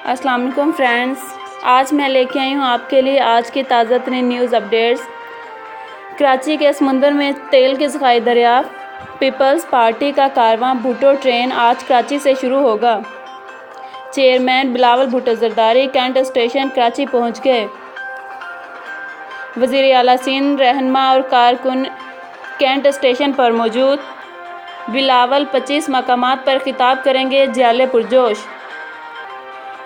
السلام علیکم فرینڈز، آج میں لے کے آئی ہوں آپ کے لیے آج کی تازہ ترین نیوز اپڈیٹس۔ کراچی کے سمندر میں تیل کے ذخائر دریافت۔ پیپلز پارٹی کا کارواں بھٹو ٹرین آج کراچی سے شروع ہوگا۔ Chairman Bilawal Bhutto Zardari cantt station Karachi پہنچ گئے۔ وزیر اعلیٰ سندھ رہنما اور کارکن کینٹ اسٹیشن پر موجود۔ بلاول 25 مقامات پر خطاب کریں گے، جیلے پرجوش۔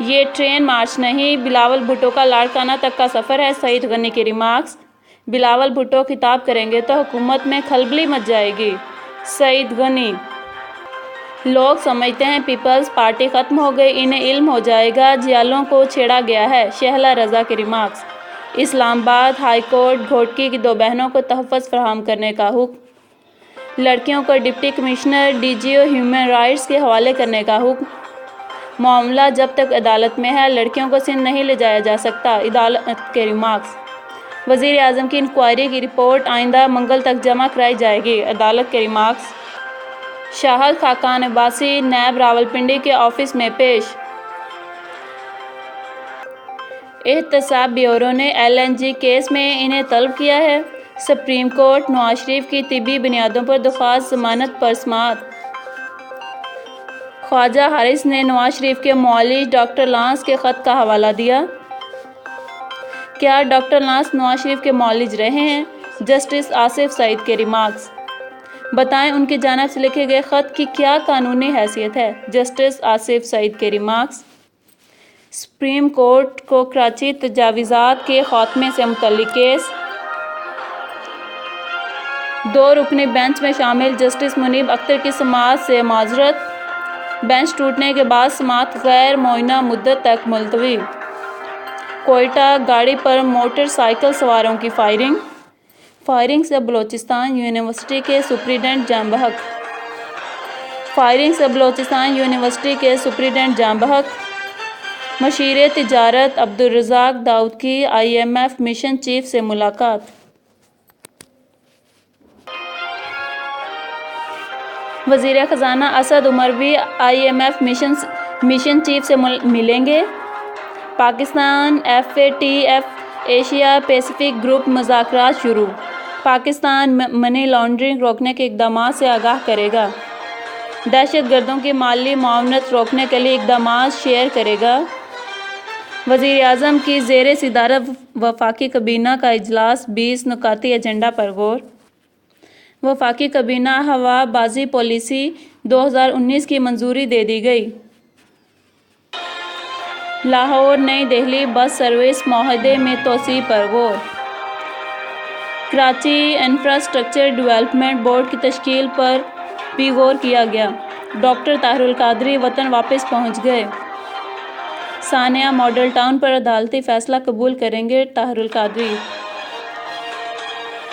یہ ٹرین مارچ نہیں، بلاول بھٹو کا لاڑکانہ تک کا سفر ہے، سعید غنی کے ریمارکس۔ بلاول بھٹو خطاب کریں گے تو حکومت میں کھلبلی مچ جائے گی، سعید غنی۔ لوگ سمجھتے ہیں پیپلز پارٹی ختم ہو گئی، انہیں علم ہو جائے گا، جیلوں کو چھیڑا گیا ہے، شہلا رضا کے ریمارکس۔ اسلام آباد ہائی کورٹ گھوٹکی کی 2 بہنوں کو تحفظ فراہم کرنے کا حکم۔ لڑکیوں کو ڈپٹی کمشنر ڈی جی او ہیومن رائٹس کے حوالے کرنے کا حکم۔ معاملہ جب تک عدالت میں ہے، لڑکیوں کو سندھ نہیں لے جایا جا سکتا، عدالت کے ریمارکس۔ وزیر اعظم کی انکوائری کی رپورٹ آئندہ منگل تک جمع کرائی جائے گی، عدالت کے ریمارکس۔ شاہد خاقان عباسی نیب راولپنڈی کے آفس میں پیش۔ احتساب بیورو نے LNG کیس میں انہیں طلب کیا ہے۔ سپریم کورٹ نواز شریف کی طبی بنیادوں پر درخواست ضمانت پر سماعت۔ خواجہ حارث نے نواز شریف کے معالج ڈاکٹر لانس کے خط کا حوالہ دیا۔ کیا ڈاکٹر لانس نواز شریف کے معالج رہے ہیں؟ جسٹس آصف سعید کے ریمارکس۔ بتائیں ان کی جانب سے لکھے گئے خط کی کیا قانونی حیثیت ہے؟ جسٹس آصف سعید کے ریمارکس۔ سپریم کورٹ کو کراچی تجاوزات کے خاتمے سے متعلق کیس۔ 2 رکنی بینچ میں شامل جسٹس منیب اختر کی سماعت سے معذرت۔ بینچ ٹوٹنے کے بعد سماعت غیر معینہ مدت تک ملتوی۔ کوئٹہ گاڑی پر موٹر سائیکل سواروں کی فائرنگ سے بلوچستان یونیورسٹی کے سپرنٹنڈنٹ جاں بحق۔ جاں بحق۔ مشیر تجارت عبدالرزاق داؤد کی IMF مشن چیف سے ملاقات۔ وزیر خزانہ اسد عمر بھی IMF مشن چیف سے ملیں گے۔ Pakistan FATF Asia Pacific group مذاکرات شروع۔ پاکستان منی لانڈرنگ روکنے کے اقدامات سے آگاہ کرے گا۔ دہشت گردوں کی مالی معاونت روکنے کے لیے اقدامات شیئر کرے گا۔ وزیر اعظم کی زیر صدارت وفاقی کابینہ کا اجلاس، 20 نکاتی ایجنڈا پر غور۔ وفاقی کابینہ ہوا بازی پالیسی 2019 کی منظوری دے دی گئی۔ لاہور نئی دہلی بس سروس معاہدے میں توسیع پر غور۔ کراچی انفراسٹرکچر ڈیولپمنٹ بورڈ کی تشکیل پر بھی غور کیا گیا۔ ڈاکٹر طاہر القادری وطن واپس پہنچ گئے۔ ثانیہ ماڈل ٹاؤن پر عدالتی فیصلہ قبول کریں گے طاہر القادری۔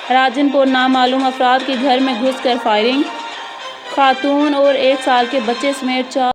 راجن پور نامعلوم افراد کے گھر میں گھس کر فائرنگ۔ خاتون اور 1 سال کے بچے سمیت 4